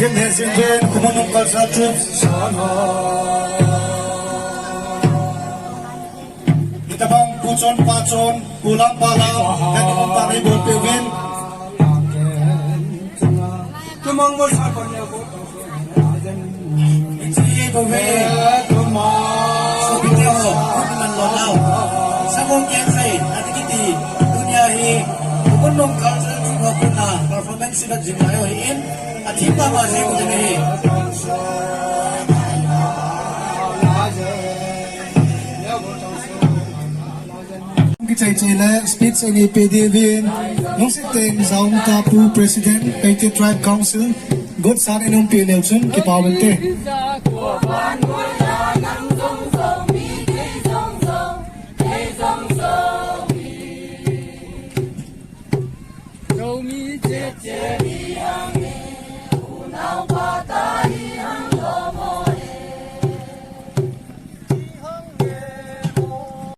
Atin hesinjen kumunong kalsatut kita bang pucon pacon pulang palang dan kumpari bolpewin tumang bersabarnya isi gowe subitio kuman lolau sabong kensai ati kiti dunia hi kumunong kalsatut ngapuna performance sibat jimayo hin Atipa masih begini. Kita cila speech ini PDW, nusiteng zaum tapu President, PT Tribe Council, god sar inum PNLsun kipawente. Kau mi